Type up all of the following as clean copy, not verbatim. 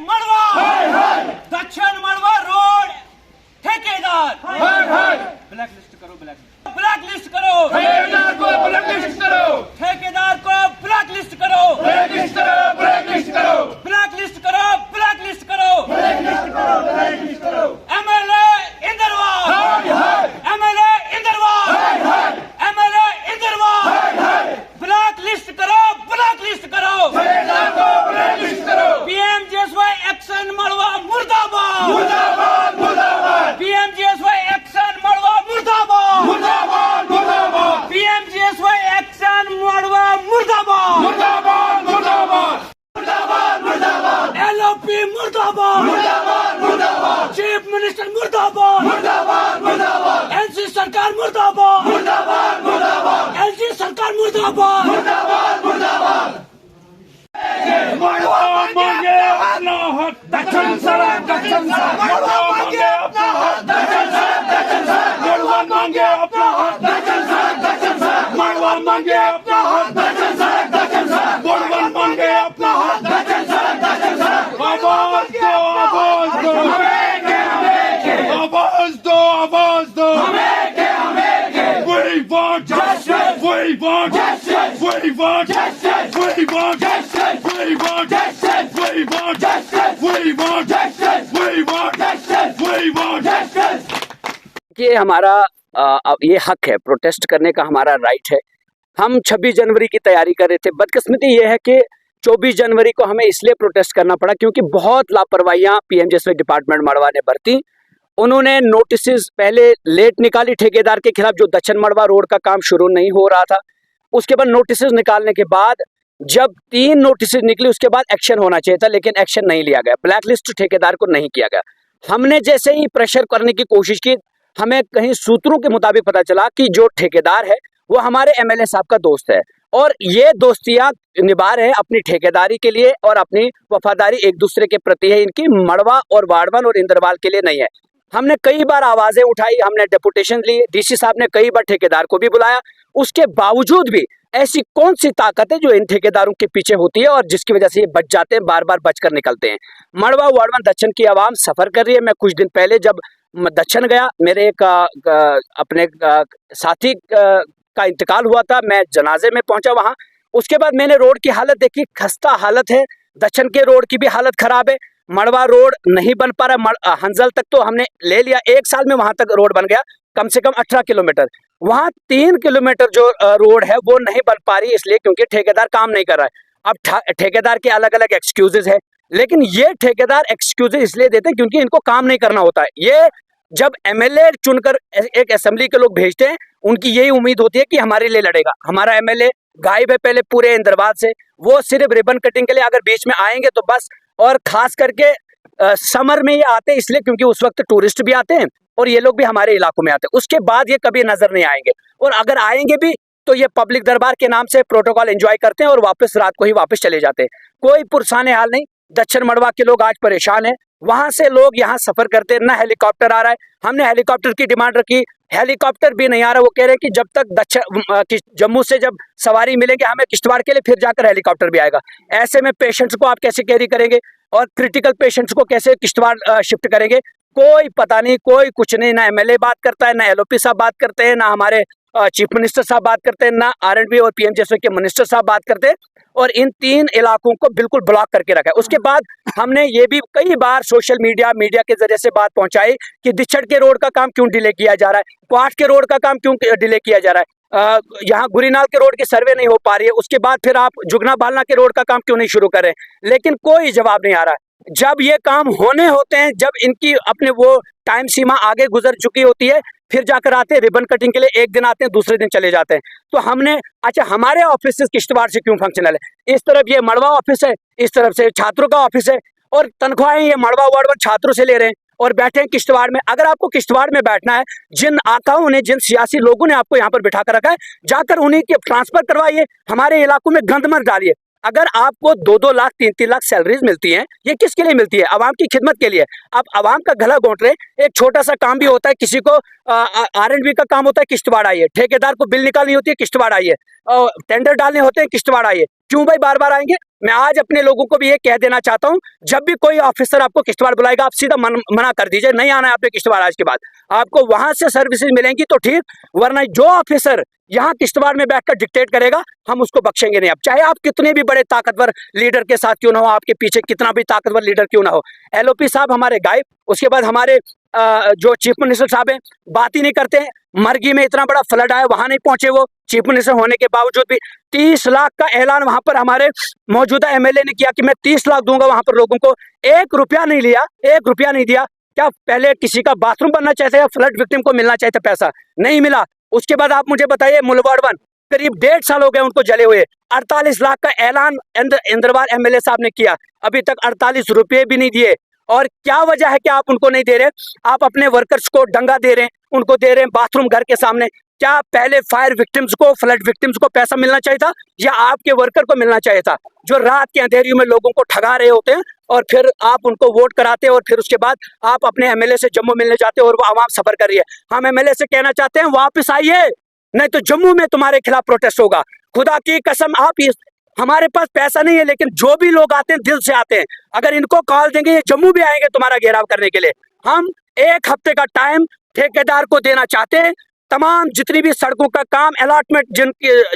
मड़वा दक्षिण मड़वा रोड ठेकेदार black list करो, ब्लैक लिस्ट करो, ठेकेदार को ब्लैक लिस्ट करो, ठेकेदार को ब्लैक लिस्ट करो, ब्लैक लिस्ट करो, ब्लैक लिस्ट करो, ब्लैक लिस्ट करो, ब्लैक लिस्ट करो, ब्लैक लिस्ट करो, ब्लैक लिस्ट करो। MLA Inderwal, MLA Inderwal, MLA Inderwal, black list करो, ब्लैक लिस्ट करो, ठेकेदार को ब्लैक लिस्ट करो। पीएमजीएसवाई एक्शन मड़वा मुर्दाबाद, मुर्दाबाद, मुर्दाबाद, पीएमजीएसवाई एक्शन मड़वा मुर्दाबाद, मुर्दाबाद, मुर्दाबाद, पीएमजीएसवाई एक्शन मड़वा मुर्दाबाद, मुर्दाबाद, मुर्दाबाद, मुर्दाबाद, मुर्दाबाद, एलओपी मुर्दाबाद, मुर्दाबाद, मुर्दाबाद, चीफ मिनिस्टर मुर्दाबाद, मुर्दाबाद, मुर्दाबाद, एनसी सरकार मुर्दाबाद, मुर्दाबाद, मुर्दाबाद, एलजी सरकार मुर्दाबाद, मुर्दाबाद, मुर्दाबाद। मड़वा मांगे अपना हक, दक्षिण सड़क, दक्षिण सड़क, मड़वा मांगे अपना हक, दक्षिण सड़क, दक्षिण सड़क, मड़वा मांगे अपना हक, दक्षिण सड़क, दक्षिण सड़क, मड़वा मांगे अपना हक, दक्षिण सड़क, दक्षिण सड़क, मड़वा मांगे अपना हक, दक्षिण सड़क, दक्षिण सड़क। आवाज दो, आवाज दो, आवाज दो, आवाज दो। We want justice. We want justice. We want justice. We want justice. We want justice. We want justice. We want justice. We want justice. We want justice. ये हमारा ये हक है, प्रोटेस्ट करने का हमारा राइट है। हम 26 जनवरी की तैयारी कर रहे थे। बदकिस्मती ये है कि 24 जनवरी को हमें इसलिए प्रोटेस्ट करना पड़ा क्योंकि बहुत लापरवाहियां पीएमजीएसवाई डिपार्टमेंट मड़वा ने बरती। उन्होंने नोटिस पहले लेट निकाली ठेकेदार के खिलाफ, जो दक्षिण मड़वा रोड का काम शुरू नहीं हो रहा था। उसके बाद नोटिस निकालने के बाद जब 3 नोटिस निकली उसके बाद एक्शन होना चाहिए था, लेकिन एक्शन नहीं लिया गया। ब्लैक लिस्ट ठेकेदार को नहीं किया गया। हमने जैसे ही प्रेशर करने की कोशिश की, हमें कहीं सूत्रों के मुताबिक पता चला कि जो ठेकेदार है वो हमारे एमएलए साहब का दोस्त है और ये दोस्तियां निभा रहे हैं अपनी ठेकेदारी के लिए और अपनी वफादारी एक दूसरे के प्रति है। इनकी मड़वा और वाड़वन और इंदरवाल के लिए नहीं है। हमने कई बार आवाजें उठाई, हमने डेपुटेशन ली, डीसी साहब ने कई बार ठेकेदार को भी बुलाया। उसके बावजूद भी ऐसी कौन सी ताकत है जो इन ठेकेदारों के पीछे होती है और जिसकी वजह से ये बच जाते हैं, बार बार बचकर निकलते हैं। मड़वा वाड़वन दक्षिण की आवाम सफर कर रही है। मैं कुछ दिन पहले जब दक्षिण गया, मेरे एक अपने साथी का इंतकाल हुआ था, मैं जनाजे में पहुंचा वहां। उसके बाद मैंने रोड की हालत देखी, खस्ता हालत है। दक्षिण के रोड की भी हालत खराब है। मड़वा रोड नहीं बन पा रहा। हंजल तक तो हमने ले लिया, 1 साल में वहां तक रोड बन गया, कम से कम 18 किलोमीटर। वहां 3 किलोमीटर जो रोड है वो नहीं बन पा रही, इसलिए क्योंकि ठेकेदार काम नहीं कर रहा है। अब ठेकेदार के अलग अलग एक्सक्यूजेज है, लेकिन ये ठेकेदार एक्सक्यूजेज इसलिए देते हैं क्योंकि इनको काम नहीं करना होता है। ये जब एमएलए चुनकर एक असेंबली के लोग भेजते हैं, उनकी यही उम्मीद होती है कि हमारे लिए लड़ेगा। हमारा एमएलए गायब है पहले पूरे इंदरवाल से, वो सिर्फ रिबन कटिंग के लिए अगर बीच में आएंगे तो बस। और खास करके समर में ये आते हैं इसलिए क्योंकि उस वक्त टूरिस्ट भी आते हैं और ये लोग भी हमारे इलाकों में आते हैं। उसके बाद ये कभी नजर नहीं आएंगे, और अगर आएंगे भी तो ये पब्लिक दरबार के नाम से प्रोटोकॉल एंजॉय करते हैं और वापस रात को ही वापस चले जाते हैं। कोई पुरसाने हाल नहीं। दक्षिण मड़वा के लोग आज परेशान हैं। वहां से लोग यहाँ सफर करते हैं, ना हेलीकॉप्टर आ रहा है। हमने हेलीकॉप्टर की डिमांड रखी, हेलीकॉप्टर भी नहीं आ रहा। वो कह रहे हैं कि जब तक जम्मू से जब सवारी मिलेंगे हमें किश्तवाड़ के लिए, फिर जाकर हेलीकॉप्टर भी आएगा। ऐसे में पेशेंट्स को आप कैसे कैरी करेंगे और क्रिटिकल पेशेंट्स को कैसे किश्तवाड़ शिफ्ट करेंगे? कोई पता नहीं, कोई कुछ नहीं। ना एमएलए बात करता है, ना एलओपी साहब बात करते हैं, ना हमारे चीफ मिनिस्टर साहब बात करते हैं, ना आरएंडबी और पीएमजीएसवाई के मिनिस्टर साहब बात करते हैं। और इन 3 इलाकों को बिल्कुल ब्लॉक करके रखा है। उसके बाद हमने ये भी कई बार सोशल मीडिया के जरिए से बात पहुंचाई कि दिच्छड़ के रोड का काम क्यों डिले किया जा रहा है, क्वाट के रोड का काम क्यों डिले किया जा रहा है, यहाँ गुरीनाल के रोड की सर्वे नहीं हो पा रही है। उसके बाद फिर आप जुगना बालना के रोड का काम क्यों नहीं शुरू कर रहे हैं? लेकिन कोई जवाब नहीं आ रहा है। जब ये काम होने होते हैं, जब इनकी अपने वो टाइम सीमा आगे गुजर चुकी होती है, फिर जाकर आते हैं रिबन कटिंग के लिए। एक दिन आते हैं, दूसरे दिन चले जाते हैं। तो हमने अच्छा, हमारे ऑफिस किश्तवाड़ से क्यों फंक्शनल है? इस तरफ ये मड़वा ऑफिस है, इस तरफ से छात्रों का ऑफिस है, और तनख्वाहें ये मड़वा वाड़वन छात्रों से ले रहे हैं और बैठे हैं किश्तवाड़ में। अगर आपको किश्तवाड़ में बैठना है, जिन आकाओं ने, जिन सियासी लोगों ने आपको यहाँ पर बिठा कर रखा है, जाकर उन्हीं के ट्रांसफर करवाइए, हमारे इलाकों में गंद मत डालिए। अगर आपको 2-2 लाख 3-3 लाख सैलरीज मिलती हैं, ये किसके लिए मिलती है? आवाम की खिदमत के लिए। आप आवाम का गला घोंट रहे। एक छोटा सा काम भी होता है, किसी को आरएंडबी का काम होता है, किश्तवाड़ आइए। ठेकेदार को बिल निकालनी होती है, किश्तवाड़ आइए। टेंडर डालने होते हैं, किश्तवाड़ आइए। क्यों भाई बार बार आएंगे? मैं आज अपने लोगों को भी ये कह देना चाहता हूं, जब भी कोई ऑफिसर आपको किश्तवाड़ बुलाएगा, आप सीधा मना कर दीजिए, नहीं आना है आपने किश्तवाड़ आज के बाद। आपको वहां से सर्विसेज मिलेंगी तो ठीक, वरना जो ऑफिसर यहाँ किश्तवाड़ में बैठकर डिक्टेट करेगा, हम उसको बख्शेंगे नहीं। अब चाहे आप कितने भी बड़े ताकतवर लीडर के साथ क्यों ना हो, आपके पीछे कितना भी ताकतवर लीडर क्यों ना हो। LOP साहब हमारे गायब, उसके बाद हमारे जो चीफ मिनिस्टर साहब हैं बात ही नहीं करते हैं। मरगी में इतना बड़ा फ्लड आया, वहां नहीं पहुंचे वो, चीफ मिनिस्टर होने के बावजूद भी। 30 लाख का ऐलान वहां पर हमारे मौजूदा MLA ने किया कि मैं 30 लाख दूंगा वहां पर लोगों को, 1 रुपया नहीं लिया, 1 रुपया नहीं दिया। क्या पहले किसी का बाथरूम बनना चाहते या फ्लड विक्टिम को मिलना चाहिए पैसा, नहीं मिला। उसके बाद आप मुझे बताइए, मुलवाड़ 1 करीब 1.5 साल हो गए उनको जले हुए, 48 लाख का ऐलान इंद्रवाल MLA साहब ने किया, अभी तक 48 रुपये भी नहीं दिए। और क्या वजह है कि आप उनको नहीं दे रहे? आप अपने वर्कर्स को डंगा दे रहे हैं, उनको दे रहे हैं बाथरूम घर के सामने। क्या पहले फायर विक्टिम्स को, फ्लड विक्टिम्स को पैसा मिलना चाहिए था या आपके वर्कर को मिलना चाहिए था, जो रात के अंधेरियों में लोगों को ठगा रहे होते हैं और फिर आप उनको वोट कराते हैं और फिर उसके बाद आप अपने MLA से जम्मू मिलने जाते हैं और वो आवाम सफर कर रही है। हम MLA से कहना चाहते हैं वापस आइए, नहीं तो जम्मू में तुम्हारे खिलाफ प्रोटेस्ट होगा। खुदा की कसम, आप हमारे पास पैसा नहीं है, लेकिन जो भी लोग आते हैं दिल से आते हैं। अगर इनको कॉल देंगे ये जम्मू भी आएंगे तुम्हारा घेराव करने के लिए। हम 1 हफ्ते का टाइम ठेकेदार को देना चाहते हैं। तमाम जितनी भी सड़कों का काम अलॉटमेंट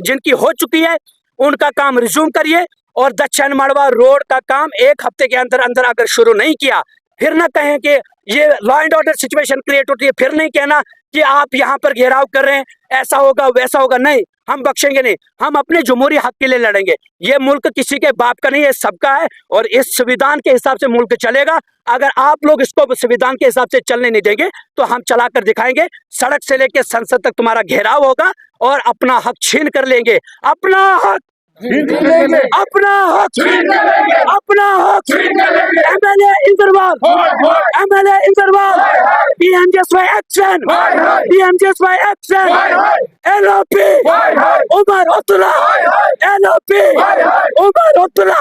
जिनकी हो चुकी है उनका काम रिज्यूम करिए, और दक्षिण मड़वा रोड का काम 1 हफ्ते के अंदर अंदर अगर शुरू नहीं किया, फिर ना कहें कि ये law and order situation create होती है, फिर नहीं कहना कि आप यहाँ पर घेराव कर रहे हैं, ऐसा होगा वैसा होगा। नहीं, हम बख्शेंगे नहीं, हम अपने जमहूरी हक के लिए लड़ेंगे। ये मुल्क किसी के बाप का नहीं है, सबका है, और इस संविधान के हिसाब से मुल्क चलेगा। अगर आप लोग इसको संविधान के हिसाब से चलने नहीं देंगे तो हम चला कर दिखाएंगे। सड़क से लेकर संसद तक तुम्हारा घेराव होगा और अपना हक छीन कर लेंगे, अपना हक अपना हक, अपना हक। MLA Indrawal, PMJSY action, PMJSY action, LOP Omar Abdullah, LOP Omar Abdullah.